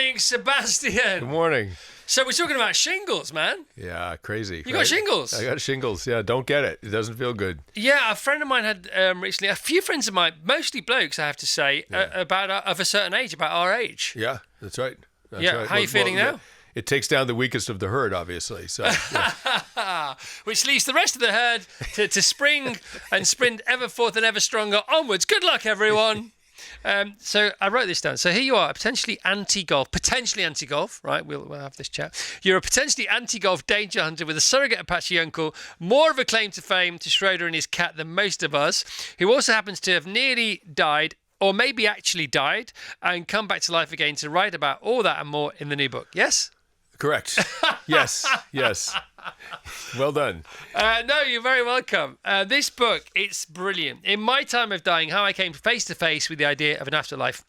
morning, Sebastian. Good morning. So we're talking about shingles, man. Yeah, crazy. You got shingles? I got shingles. Yeah, don't get it. It doesn't feel good. Yeah, a friend of mine had recently, a few friends of mine, mostly blokes, I have to say, of a certain age, about our age. Yeah, that's right. That's Yeah, right. how are you feeling now? Yeah. It takes down the weakest of the herd, obviously. So, yeah. Which leaves the rest of the herd to spring and sprint ever forth and ever stronger onwards. Good luck, everyone. So I wrote this down. So here you are, potentially anti-golf, right? We'll have this chat. You're a potentially anti-golf danger hunter with a surrogate Apache uncle, more of a claim to fame to Schroeder and his cat than most of us, who also happens to have nearly died, or maybe actually died, and come back to life again to write about all that and more in the new book. Yes? Correct. Yes. Well done. No, you're very welcome. This book, it's brilliant. In My Time of Dying, How I Came Face to Face with the Idea of an Afterlife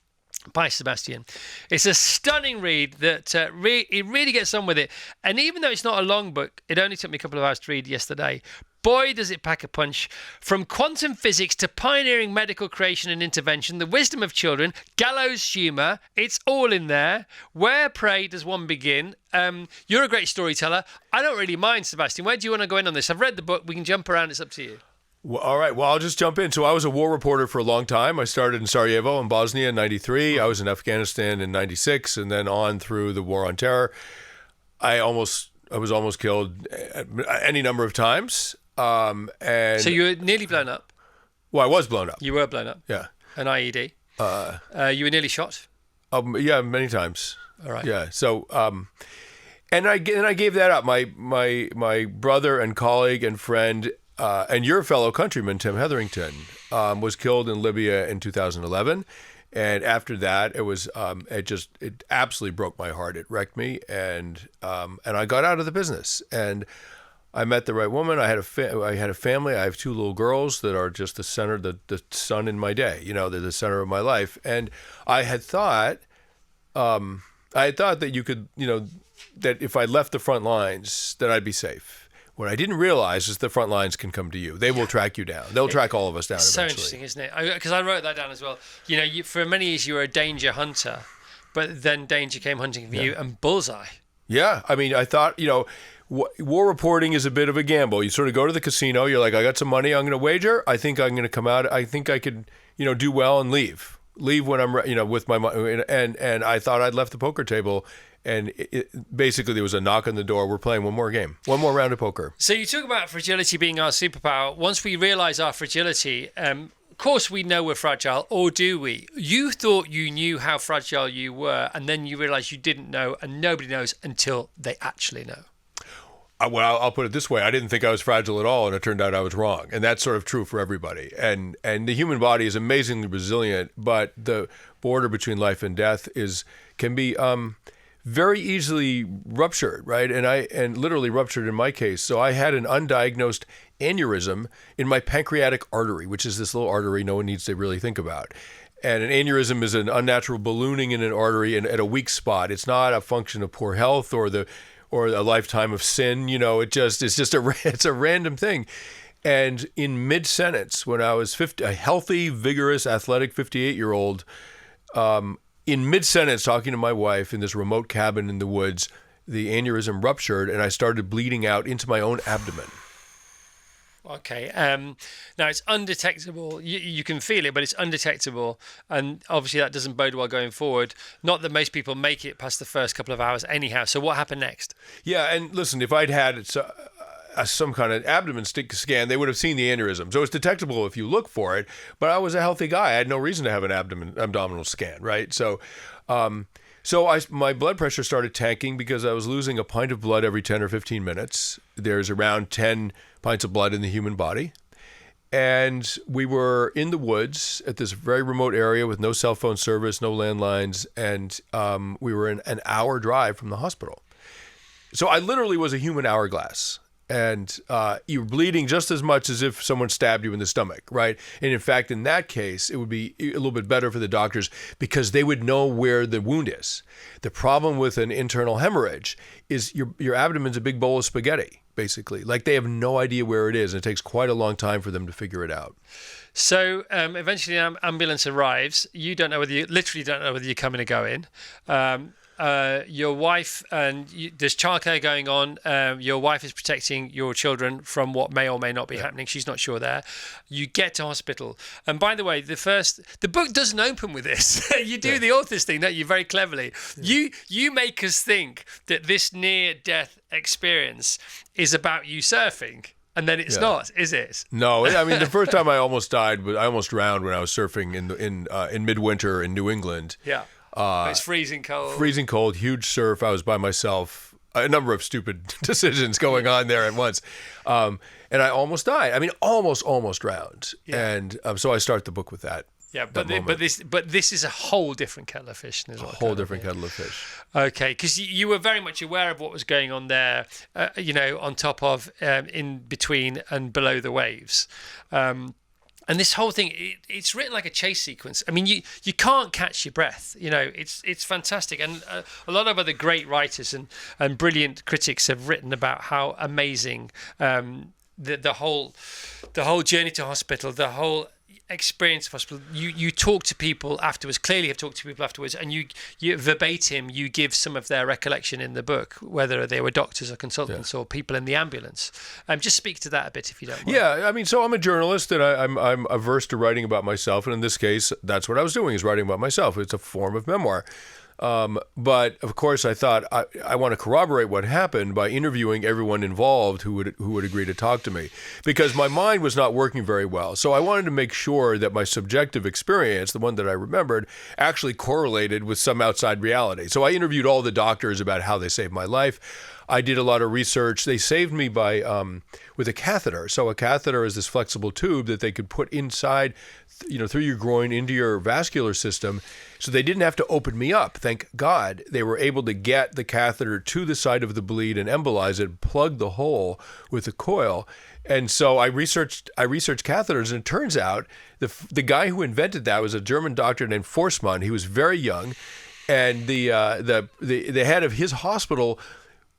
by Sebastian. It's a stunning read that it really gets on with it. And even though it's not a long book, it only took me a couple of hours to read yesterday. Boy, does it pack a punch. From quantum physics to pioneering medical creation and intervention, the wisdom of children, gallows humour, it's all in there. Where, pray, does one begin? You're a great storyteller. I don't really mind, Sebastian. Where do you want to go in on this? I've read the book. We can jump around. It's up to you. Well, all right. Well, I'll just jump in. So I was a war reporter for a long time. I started in Sarajevo in Bosnia in 93. I was in Afghanistan in 96, and then on through the War on Terror. I was almost killed any number of times. And so you were nearly blown up. Well, I was blown up. You were blown up. Yeah. An IED. You were nearly shot. Yeah, many times. All right. Yeah. So, and I gave that up. My brother and colleague and friend, and your fellow countryman Tim Hetherington, was killed in Libya in 2011. And after that, it was it absolutely broke my heart. It wrecked me, and I got out of the business. And I met the right woman. I had a family. I have two little girls that are just the center, the sun in my day. You know, they're the center of my life. And I had thought that you could, that if I left the front lines, that I'd be safe. What I didn't realize is the front lines can come to you. They will track you down. They'll track all of us down so eventually. Interesting, isn't it? Because I wrote that down as well. For many years you were a danger hunter, but then danger came hunting for you, and bullseye. Yeah, I mean, I thought, war reporting is a bit of a gamble. You sort of go to the casino. You're like, I got some money. I'm going to wager. I think I'm going to come out. I think I could, do well and leave when I'm, with my money. And I thought I'd left the poker table. And basically there was a knock on the door. We're playing one more game, one more round of poker. So you talk about fragility being our superpower. Once we realize our fragility, of course we know we're fragile, or do we? You thought you knew how fragile you were, and then you realize you didn't know, and nobody knows until they actually know. Well, I'll put it this way. I didn't think I was fragile at all, and it turned out I was wrong. And that's sort of true for everybody. And the human body is amazingly resilient, but the border between life and death can be very easily ruptured, right? And literally ruptured in my case. So I had an undiagnosed aneurysm in my pancreatic artery, which is this little artery no one needs to really think about. And an aneurysm is an unnatural ballooning in an artery and at a weak spot. It's not a function of poor health or a lifetime of sin. It's a random thing. And in mid-sentence, when I was 50, a healthy, vigorous, athletic 58-year-old, in mid-sentence, talking to my wife in this remote cabin in the woods, the aneurysm ruptured and I started bleeding out into my own abdomen. Okay. Now, it's undetectable. You can feel it, but it's undetectable. And obviously that doesn't bode well going forward. Not that most people make it past the first couple of hours anyhow. So what happened next? Yeah, and listen, if I'd had some kind of abdomen scan, they would have seen the aneurysm. So it's detectable if you look for it. But I was a healthy guy. I had no reason to have an abdominal scan, right? So my blood pressure started tanking because I was losing a pint of blood every 10 or 15 minutes. There's around 10 pints of blood in the human body. And we were in the woods at this very remote area with no cell phone service, no landlines. And we were an hour drive from the hospital. So I literally was a human hourglass. And you were bleeding just as much as if someone stabbed you in the stomach, right? And in fact, in that case, it would be a little bit better for the doctors because they would know where the wound is. The problem with an internal hemorrhage is your abdomen's a big bowl of spaghetti, basically. Like they have no idea where it is, and it takes quite a long time for them to figure it out. So eventually an ambulance arrives. You literally don't know whether you're coming or going. your wife and there's childcare going on. Your wife is protecting your children from what may or may not be happening. She's not sure there. You get to hospital. And by the way, the book doesn't open with this. You do the author's thing, don't you? Very cleverly. You make us think that this near-death experience is about you surfing. And then it's not, is it? No, I mean, the first time I almost died, I almost drowned when I was surfing in midwinter in New England. Yeah. It's freezing cold. Freezing cold, huge surf. I was by myself. A number of stupid decisions going on there at once. And I almost died. I mean, almost drowned. Yeah. And so I start the book with that. Yeah, but this is a whole different kettle of fish. A whole different kettle of fish. Okay, because you were very much aware of what was going on there, on top of, in between and below the waves. And this whole thing, it's written like a chase sequence. I mean, you can't catch your breath. It's fantastic. And a lot of other great writers and brilliant critics have written about how amazing the whole journey to hospital, the whole experience of hospital. You talk to people afterwards, clearly have talked to people afterwards, and you verbatim, you give some of their recollection in the book, whether they were doctors or consultants or people in the ambulance. Just speak to that a bit if you don't mind. Yeah, I mean, so I'm a journalist and I'm averse to writing about myself, and in this case, that's what I was doing, is writing about myself. It's a form of memoir. But of course, I thought I want to corroborate what happened by interviewing everyone involved who would agree to talk to me, because my mind was not working very well. So I wanted to make sure that my subjective experience, the one that I remembered, actually correlated with some outside reality. So I interviewed all the doctors about how they saved my life. I did a lot of research. They saved me by with a catheter. So a catheter is this flexible tube that they could put inside, through your groin into your vascular system. So they didn't have to open me up. Thank God. They were able to get the catheter to the site of the bleed and embolize it, plug the hole with a coil. And so I researched catheters, and it turns out the guy who invented that was a German doctor named Forssmann. He was very young, and the head of his hospital,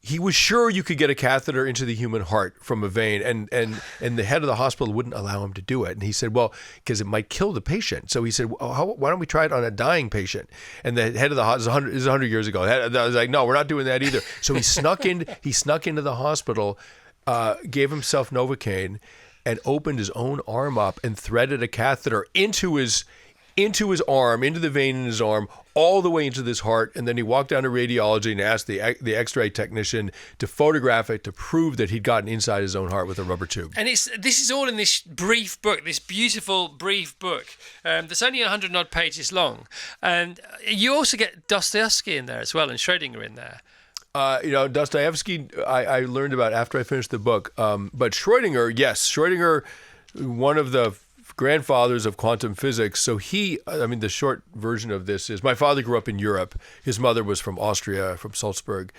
he was sure you could get a catheter into the human heart from a vein, and the head of the hospital wouldn't allow him to do it. And he said, well, because it might kill the patient. So he said, why don't we try it on a dying patient? And the head of the hospital, this is 100 years ago, I was like, no, we're not doing that either. So he snuck into the hospital, gave himself Novocaine, and opened his own arm up and threaded a catheter into his arm, into the vein in his arm, all the way into this heart. And then he walked down to radiology and asked the X-ray technician to photograph it to prove that he'd gotten inside his own heart with a rubber tube. And this is all in this brief book, this beautiful brief book that's only 100 and odd pages long. And you also get Dostoevsky in there as well, and Schrödinger in there. Dostoevsky, I learned about after I finished the book. But Schrödinger, one of the grandfathers of quantum physics. So the short version of this is, my father grew up in Europe. His mother was from Austria, from Salzburg.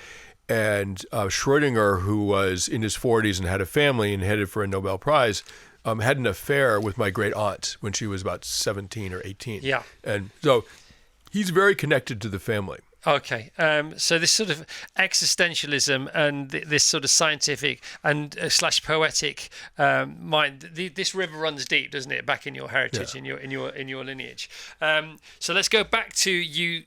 And Schrödinger, who was in his 40s and had a family and headed for a Nobel Prize, had an affair with my great aunt when she was about 17 or 18. Yeah. And so he's very connected to the family. Okay, so this sort of existentialism and this sort of scientific and / poetic mind. This river runs deep, doesn't it? Back in your heritage, in your lineage. So let's go back to you,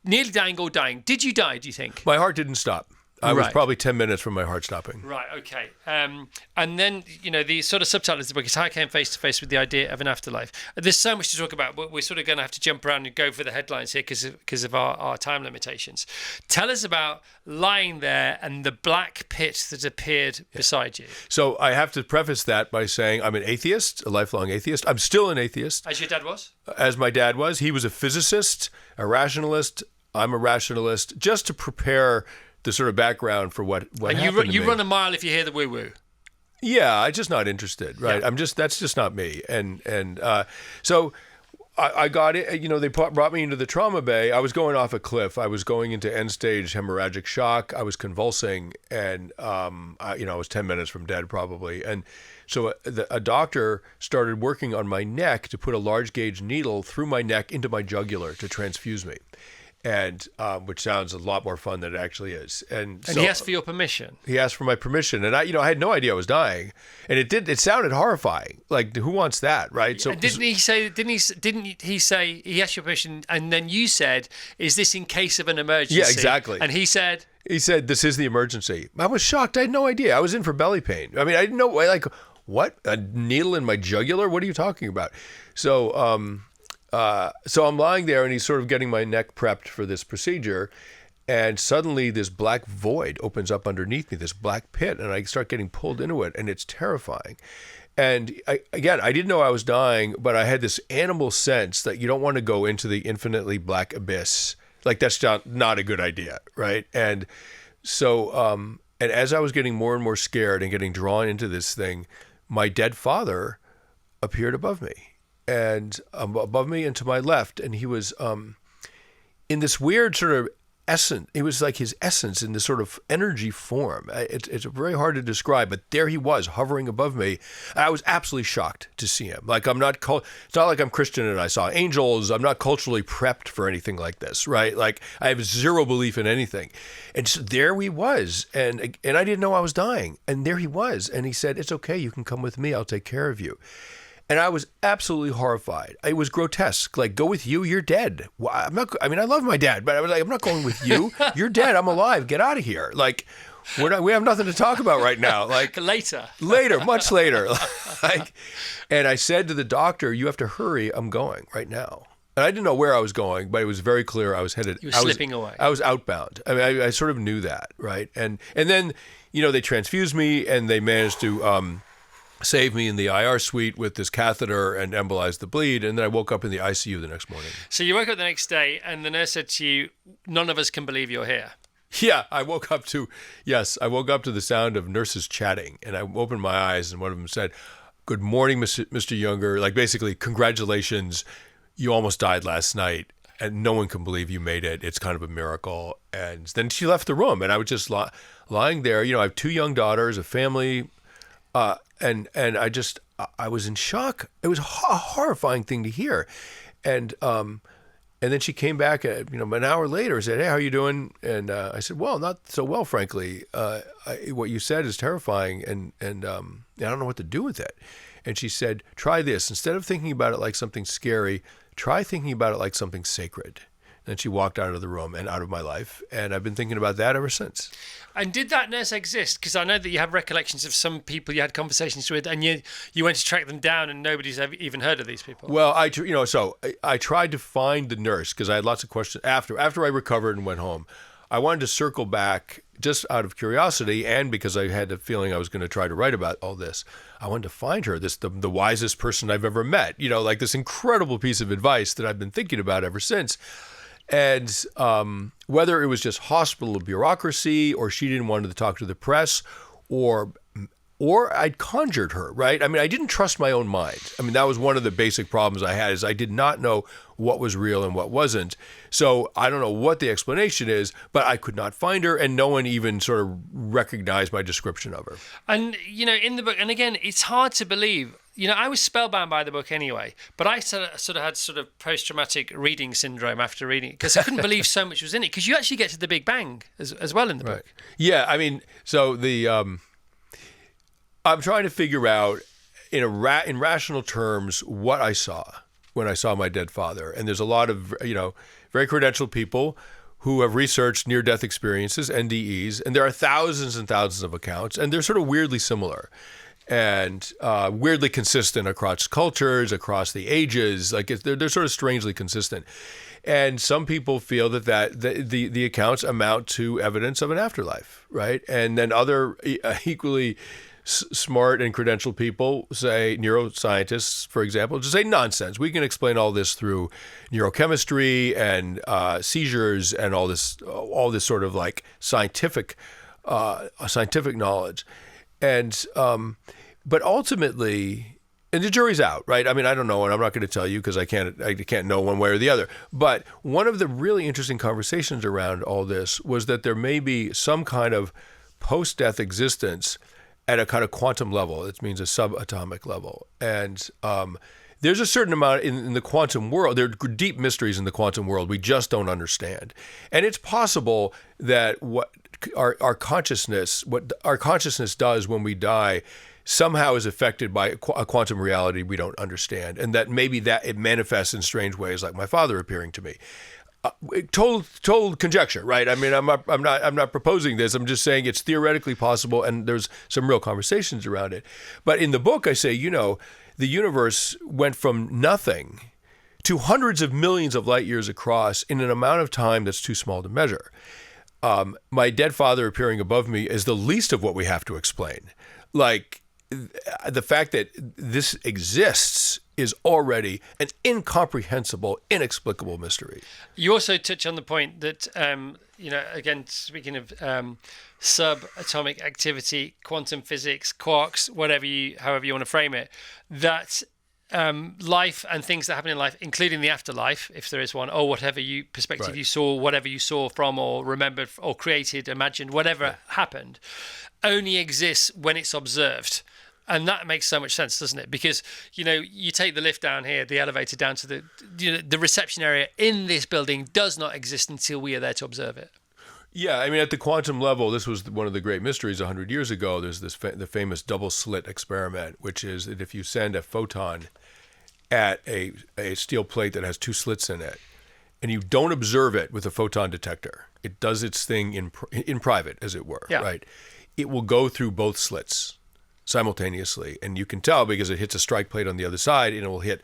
nearly dying or dying. Did you die? Do you think? My heart didn't stop. I was probably 10 minutes from my heart stopping. Right, okay. And then, the sort of subtitle of the book is How I Came Face to Face with the Idea of an Afterlife. There's so much to talk about, but we're sort of going to have to jump around and go for the headlines here because of our time limitations. Tell us about lying there and the black pit that appeared beside you. So I have to preface that by saying I'm an atheist, a lifelong atheist. I'm still an atheist. As your dad was? As my dad was. He was a physicist, a rationalist. I'm a rationalist, just to prepare the sort of background for what happened to me. You run a mile if you hear the woo-woo. Yeah, I'm just not interested, right? Yeah. That's just not me. And so I got it. They brought me into the trauma bay. I was going off a cliff. I was going into end-stage hemorrhagic shock. I was convulsing, and I was 10 minutes from dead probably. And so a doctor started working on my neck to put a large gauge needle through my neck into my jugular to transfuse me. and which sounds a lot more fun than it actually is. And so he asked for your permission. he asked for my permission, and I had no idea I was dying, and it sounded horrifying. Like, who wants that, right? So And didn't he say he asked your permission, and then you said, "Is this in case of an emergency?" Yeah, exactly. And he said, "This is the emergency." I was shocked. I had no idea. I was in for belly pain. I mean, I didn't know, like, what? A needle in my jugular? What are you talking about? So I'm lying there, and he's sort of getting my neck prepped for this procedure, and suddenly this black void opens up underneath me, this black pit, and I start getting pulled into it, and it's terrifying. And I didn't know I was dying, but I had this animal sense that you don't want to go into the infinitely black abyss. Like, that's not a good idea, right? And so, and as I was getting more and more scared and getting drawn into this thing, my dead father appeared above me. And above me and to my left, and he was in this weird sort of essence. It was like his essence in this sort of energy form. It's very hard to describe, but there he was, hovering above me. I was absolutely shocked to see him. Like, it's not like I'm Christian and I saw angels. I'm not culturally prepped for anything like this, right? Like, I have zero belief in anything. And so there he was, and I didn't know I was dying. And there he was, and he said, "It's okay, you can come with me. I'll take care of you." And I was absolutely horrified. It was grotesque. Like, go with you, you're dead. I love my dad, but I was like, I'm not going with you. You're dead. I'm alive. Get out of here. Like, we have nothing to talk about right now. Like, later, much later. And I said to the doctor, "You have to hurry. I'm going right now." And I didn't know where I was going, but it was very clear I was headed. You were slipping away. I was outbound. I mean, I sort of knew that, right? And then, they transfused me, and they managed to saved me in the IR suite with this catheter and embolized the bleed, and then I woke up in the ICU the next morning. So you woke up the next day, and the nurse said to you, "None of us can believe you're here." Yeah, I woke up to the sound of nurses chatting, and I opened my eyes, and one of them said, "Good morning, Mr. Junger. Like, basically, congratulations, you almost died last night, and no one can believe you made it. It's kind of a miracle." And then she left the room, and I was just lying there. I have 2 young daughters, a family. And I was in shock. It was a horrifying thing to hear. And then she came back, an hour later and said, "Hey, how are you doing?" And I said, "Well, not so well, frankly. What you said is terrifying, and I don't know what to do with it." And she said, "Try this. Instead of thinking about it like something scary, try thinking about it like something sacred." And she walked out of the room and out of my life. And I've been thinking about that ever since. And did that nurse exist? Because I know that you have recollections of some people you had conversations with, and you went to track them down, and nobody's ever even heard of these people. Well, I tried to find the nurse because I had lots of questions after I recovered and went home. I wanted to circle back just out of curiosity, and because I had the feeling I was going to try to write about all this. I wanted to find her, the wisest person I've ever met. Like this incredible piece of advice that I've been thinking about ever since. And whether it was just hospital bureaucracy, or she didn't want to talk to the press, or I'd conjured her, right? I mean, I didn't trust my own mind. I mean, that was one of the basic problems I had, is I did not know what was real and what wasn't. So I don't know what the explanation is, but I could not find her, and no one even sort of recognized my description of her. And, in the book, and again, it's hard to believe. I was spellbound by the book anyway, but I sort of had post-traumatic reading syndrome after reading it, because I couldn't believe so much was in it, because you actually get to the Big Bang as well in the book. Yeah, I mean, so I'm trying to figure out in rational terms what I saw when I saw my dead father. And there's a lot of, very credentialed people who have researched near-death experiences, NDEs, and there are thousands and thousands of accounts, and they're sort of weirdly similar. And weirdly consistent across cultures, across the ages. Like, they're sort of strangely consistent. And some people feel that the accounts amount to evidence of an afterlife, right? And then other equally smart and credentialed people, say neuroscientists, for example, just say nonsense. We can explain all this through neurochemistry and seizures and all this sort of like scientific knowledge. And but ultimately, and the jury's out, right? I mean, I don't know, and I'm not going to tell you because I can't know one way or the other. But one of the really interesting conversations around all this was that there may be some kind of post-death existence at a kind of quantum level. It means a subatomic level, and there's a certain amount in the quantum world. There are deep mysteries in the quantum world we just don't understand. And it's possible that what our consciousness does when we die somehow is affected by a quantum reality we don't understand, and that maybe that it manifests in strange ways, like my father appearing to me. Total conjecture, right? I mean, I'm not proposing this. I'm just saying it's theoretically possible, and there's some real conversations around it. But in the book, I say, the universe went from nothing to hundreds of millions of light years across in an amount of time that's too small to measure. My dead father appearing above me is the least of what we have to explain. Like, the fact that this exists is already an incomprehensible, inexplicable mystery. You also touch on the point that, again, speaking of subatomic activity, quantum physics, quarks, however you want to frame it, that life and things that happen in life, including the afterlife, if there is one, or whatever perspective Right. you saw, whatever you saw from or remembered or created, imagined, whatever happened, only exists when it's observed. And that makes so much sense, doesn't it? Because, you take the lift down here, the elevator down to the reception area in this building does not exist until we are there to observe it. Yeah, I mean, at the quantum level, this was one of the great mysteries 100 years ago. There's the famous double slit experiment, which is that if you send a photon at a steel plate that has two slits in it, and you don't observe it with a photon detector, it does its thing in private, as it were, right? It will go through both slits simultaneously, and you can tell because it hits a strike plate on the other side, and it will hit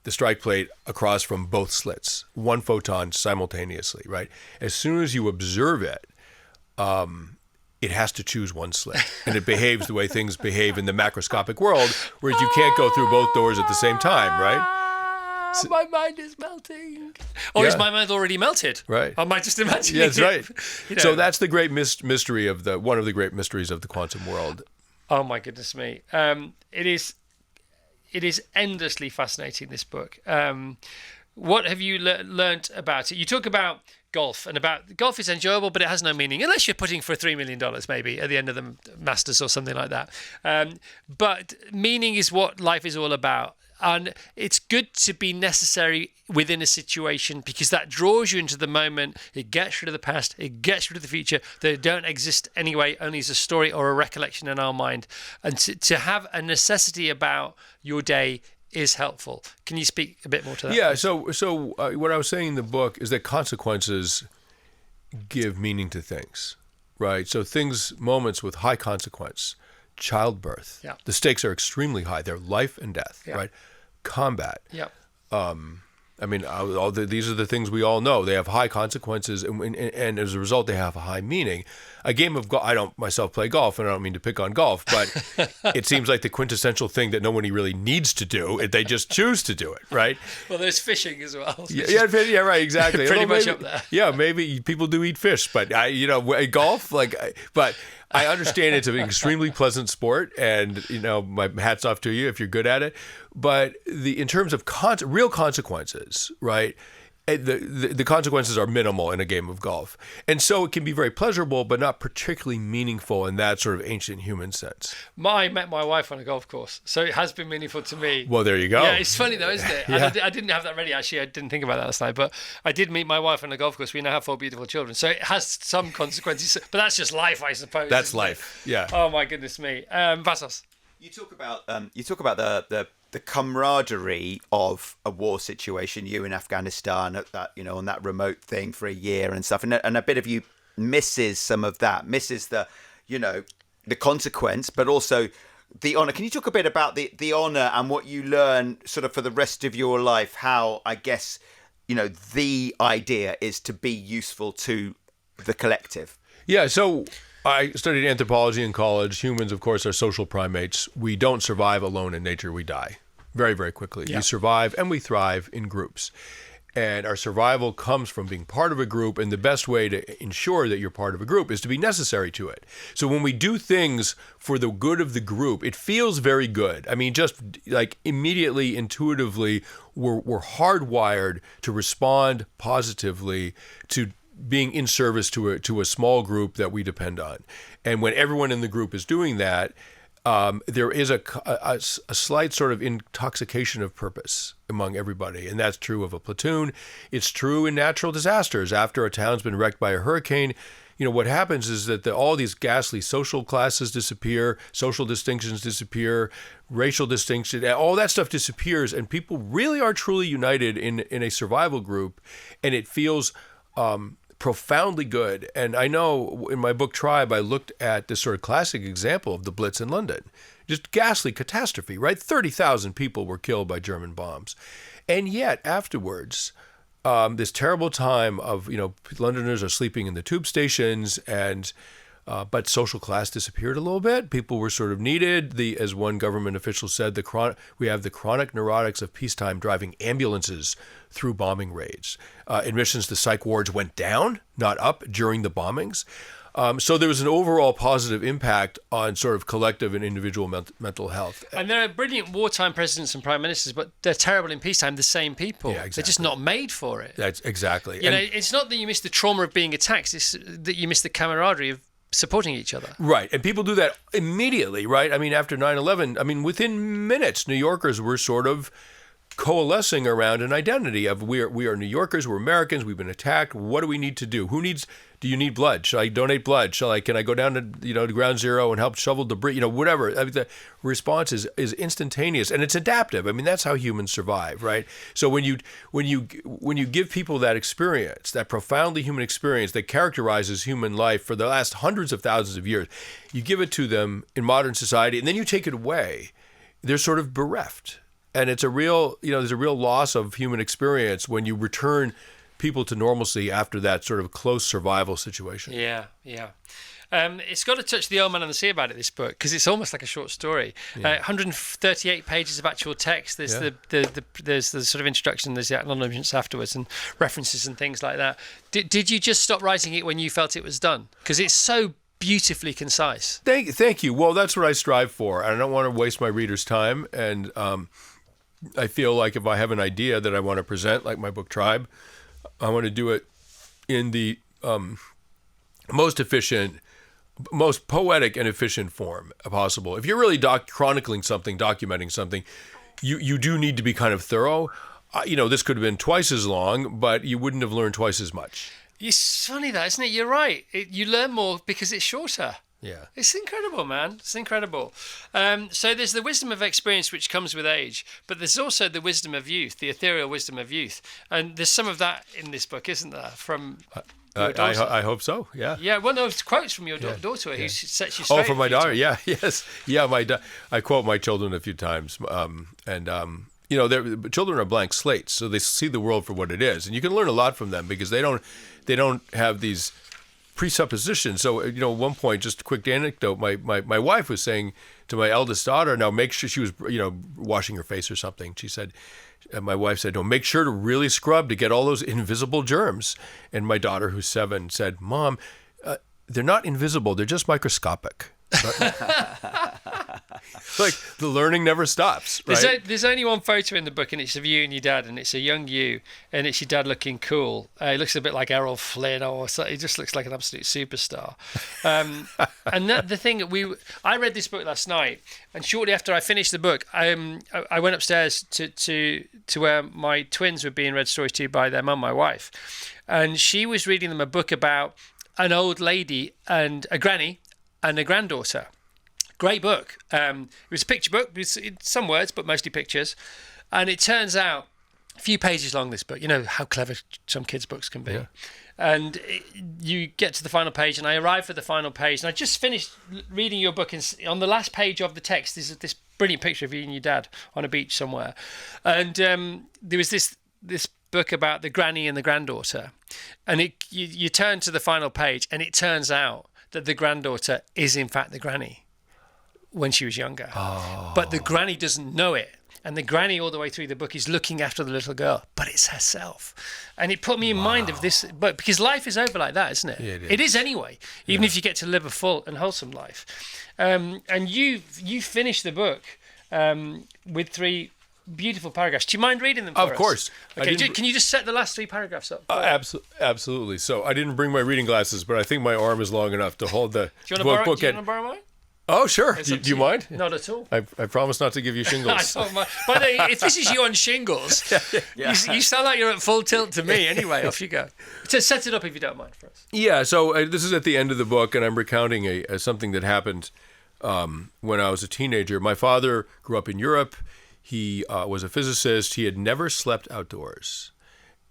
the strike plate across from both slits, one photon simultaneously, right? As soon as you observe it, it has to choose one slit, and it behaves the way things behave in the macroscopic world, whereas you can't go through both doors at the same time, right? My mind is melting. Or is my mind already melted? Right. Am I just imagining Yeah, that's right. it? So that's the great mystery of one of the great mysteries of the quantum world. Oh my goodness me! It is endlessly fascinating, this book. What have you learnt about it? You talk about golf, and about golf is enjoyable, but it has no meaning unless you're putting for $3 million maybe at the end of the Masters or something like that. But meaning is what life is all about. And it's good to be necessary within a situation because that draws you into the moment. It gets rid of the past. It gets rid of the future. They don't exist anyway, only as a story or a recollection in our mind. And to have a necessity about your day is helpful. Can you speak a bit more to that? Yeah, so what I was saying in the book is that consequences give meaning to things, right? So moments with high consequence, childbirth, the stakes are extremely high. They're life and death, right? Combat. Yeah. I mean, these are the things we all know. They have high consequences, and as a result, they have a high meaning. A game of golf, I don't myself play golf, and I don't mean to pick on golf, but it seems like the quintessential thing that nobody really needs to do. They just choose to do it, right? Well, there's fishing as well. Yeah, right, exactly. Pretty much maybe, up there. Yeah, maybe people do eat fish, but golf, but I understand it's an extremely pleasant sport, and my hat's off to you if you're good at it. But in terms of real consequences, right? The consequences are minimal in a game of golf, and so it can be very pleasurable, but not particularly meaningful in that sort of ancient human sense. I met my wife on a golf course, so it has been meaningful to me. Well, there you go. Yeah, it's funny though, isn't it? Yeah. I didn't have that ready. Actually, I didn't think about that last night, but I did meet my wife on a golf course. We now have 4 beautiful children, so it has some consequences. But that's just life, I suppose. That's life. Yeah. Oh my goodness me, Vassos. You talk about the camaraderie of a war situation. You in Afghanistan at that, on that remote thing for a year and stuff, and a bit of you misses some of that, misses the consequence, but also the honor. Can you talk a bit about the honor and what you learn sort of for the rest of your life? How I guess the idea is to be useful to the collective. Yeah. So I studied anthropology in college. Humans, of course, are social primates. We don't survive alone in nature. We die very, very quickly. Yeah. We survive and we thrive in groups. And our survival comes from being part of a group. And the best way to ensure that you're part of a group is to be necessary to it. So when we do things for the good of the group, it feels very good. I mean, just like immediately, intuitively, we're hardwired to respond positively to being in service to a small group that we depend on. And when everyone in the group is doing that, there is a slight sort of intoxication of purpose among everybody. And that's true of a platoon. It's true in natural disasters. After a town's been wrecked by a hurricane, what happens is that all these ghastly social classes disappear, social distinctions disappear, racial distinction, all that stuff disappears, and people really are truly united in a survival group, and it feels profoundly good. And I know in my book Tribe, I looked at this sort of classic example of the Blitz in London. Just ghastly catastrophe, right? 30,000 people were killed by German bombs. And yet afterwards, this terrible time of, Londoners are sleeping in the tube stations, and but social class disappeared a little bit. People were sort of needed. As one government official said, we have the chronic neurotics of peacetime driving ambulances through bombing raids. Admissions to psych wards went down, not up, during the bombings. So there was an overall positive impact on sort of collective and individual mental health. And there are brilliant wartime presidents and prime ministers, but they're terrible in peacetime, the same people. Yeah, exactly. They're just not made for it. That's exactly. It's not that you miss the trauma of being attacked, it's that you miss the camaraderie of supporting each other. Right. And people do that immediately, right? I mean, after 9/11, within minutes, New Yorkers were sort of coalescing around an identity of we are New Yorkers, we're Americans, we've been attacked. What do we need to do? Do you need blood? Shall I donate blood? Can I go down to ground zero and help shovel debris? Whatever. The response is instantaneous, and it's adaptive. That's how humans survive, right? So when you give people that experience, that profoundly human experience that characterizes human life for the last hundreds of thousands of years, you give it to them in modern society, and then you take it away, they're sort of bereft. And it's there's a real loss of human experience when you return people to normalcy after that sort of close survival situation. Yeah. It's got to touch the old man on the sea about it, this book, because it's almost like a short story. 138 pages of actual text. There's there's the sort of introduction, there's the acknowledgements afterwards, and references and things like that. Did you just stop writing it when you felt it was done? Because it's so beautifully concise. Thank you. Well, that's what I strive for. I don't want to waste my readers' time, and I feel like if I have an idea that I want to present, like my book Tribe, I want to do it in the most efficient, most poetic and efficient form possible. If you're really chronicling something, documenting something, you do need to be kind of thorough. This could have been twice as long, but you wouldn't have learned twice as much. It's funny that, isn't it? You're right. You learn more because it's shorter. Yeah. It's incredible, man. It's incredible. So there's the wisdom of experience which comes with age, but there's also the wisdom of youth, the ethereal wisdom of youth. And there's some of that in this book, isn't there? From your daughter. I hope so, yeah. Yeah, well, no, it's quotes from your daughter who sets you straight. Oh, from my daughter, yeah, yes. Yeah, I quote my children a few times. Children are blank slates, so they see the world for what it is. And you can learn a lot from them because they don't have these presuppositions. So, at one point, just a quick anecdote, my wife was saying to my eldest daughter, now make sure, she was, washing her face or something. She said, my wife said, no, make sure to really scrub to get all those invisible germs. And my daughter, who's 7, said, Mom, they're not invisible, they're just microscopic. Like the learning never stops, right? There's only one photo in the book, and it's of you and your dad, and it's a young you, and it's your dad looking cool. He looks a bit like Errol Flynn, or so, he just looks like an absolute superstar. And the thing I read this book last night, and shortly after I finished the book, I went upstairs to where my twins were being read stories to by their mum, my wife, and she was reading them a book about an old lady and a granny and a granddaughter. Great book. It was a picture book with some words, but mostly pictures. And it turns out, a few pages long, this book. You know how clever some kids' books can be. Yeah. And you get to the final page, and I arrived at the final page, and I just finished reading your book, and on the last page of the text is this brilliant picture of you and your dad on a beach somewhere. And there was this book about the granny and the granddaughter. And you turn to the final page, and it turns out that the granddaughter is in fact the granny when she was younger. Oh. But the granny doesn't know it. And the granny all the way through the book is looking after the little girl, but it's herself. And it put me in mind of this, but because life is over like that, isn't it? Yeah, it is. It is anyway, even if you get to live a full and wholesome life. And you finished the book with 3 beautiful paragraphs. Do you mind reading them for us? Of course. Okay, can you just set the last 3 paragraphs up? Absolutely. So I didn't bring my reading glasses, but I think my arm is long enough to hold the book. Do you want to borrow mine? Oh, sure. It's Do up to you mind? Not at all. I promise not to give you I shingles. don't mind. By the way, if this is you on shingles, you sound like you're at full tilt to me. Anyway, off you go. So set it up if you don't mind for us. Yeah, so this is at the end of the book, and I'm recounting something that happened when I was a teenager. My father grew up in Europe. He was a physicist. He had never slept outdoors.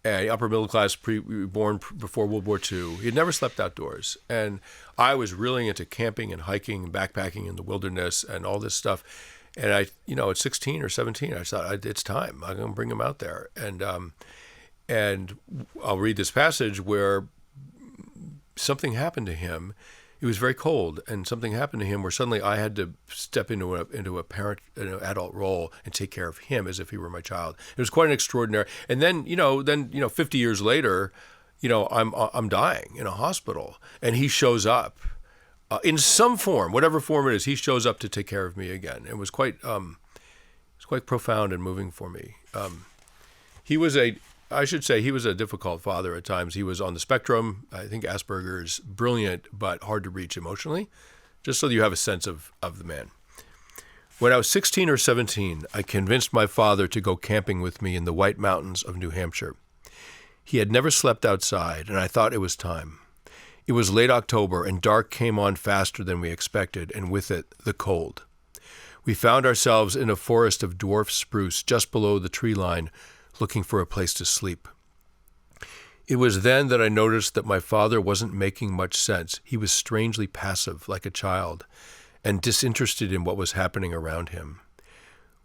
Upper middle class, born before World War II. He had never slept outdoors. And I was really into camping and hiking and backpacking in the wilderness and all this stuff. And I, at 16 or 17, I thought, it's time. I'm going to bring him out there. And I'll read this passage where something happened to him. It was very cold, and something happened to him where suddenly I had to step into a parent, adult role and take care of him as if he were my child. It was quite an extraordinary. And then 50 years later, I'm dying in a hospital, and he shows up in some form, whatever form it is. He shows up to take care of me again. It was quite profound and moving for me. He was a difficult father at times. He was on the spectrum. I think Asperger's, brilliant, but hard to reach emotionally, just so that you have a sense of the man. When I was 16 or 17, I convinced my father to go camping with me in the White Mountains of New Hampshire. He had never slept outside, and I thought it was time. It was late October, and dark came on faster than we expected, and with it, the cold. We found ourselves in a forest of dwarf spruce just below the tree line, looking for a place to sleep. It was then that I noticed that my father wasn't making much sense. He was strangely passive, like a child, and disinterested in what was happening around him.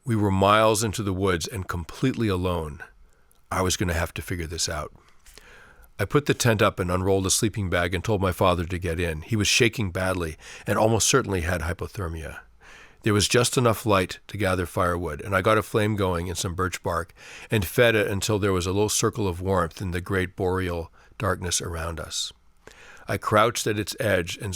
We were miles into the woods and completely alone. I was going to have to figure this out. I put the tent up and unrolled a sleeping bag and told my father to get in. He was shaking badly and almost certainly had hypothermia. There was just enough light to gather firewood, and I got a flame going in some birch bark and fed it until there was a little circle of warmth in the great boreal darkness around us. I crouched at its edge and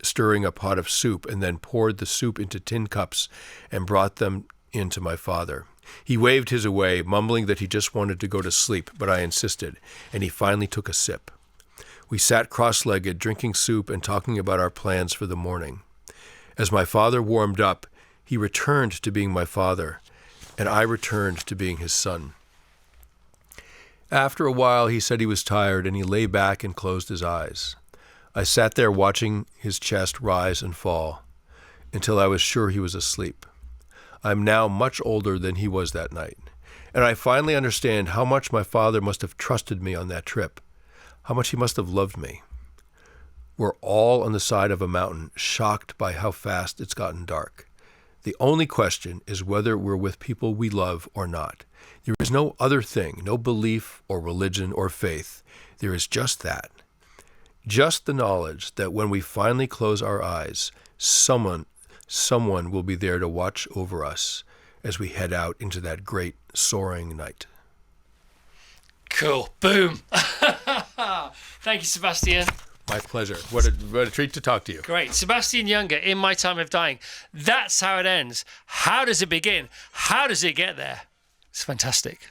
stirring a pot of soup, and then poured the soup into tin cups and brought them in to my father. He waved his away, mumbling that he just wanted to go to sleep, but I insisted, and he finally took a sip. We sat cross-legged, drinking soup and talking about our plans for the morning. As my father warmed up, he returned to being my father, and I returned to being his son. After a while, he said he was tired, and he lay back and closed his eyes. I sat there watching his chest rise and fall until I was sure he was asleep. I'm now much older than he was that night, and I finally understand how much my father must have trusted me on that trip, how much he must have loved me. We're all on the side of a mountain, shocked by how fast it's gotten dark. The only question is whether we're with people we love or not. There is no other thing, no belief or religion or faith. There is just that. Just the knowledge that when we finally close our eyes, someone will be there to watch over us as we head out into that great soaring night. Cool. Boom. Thank you, Sebastian. My pleasure. What a treat to talk to you. Great. Sebastian Junger, In My Time of Dying. That's how it ends. How does it begin? How does it get there? It's fantastic.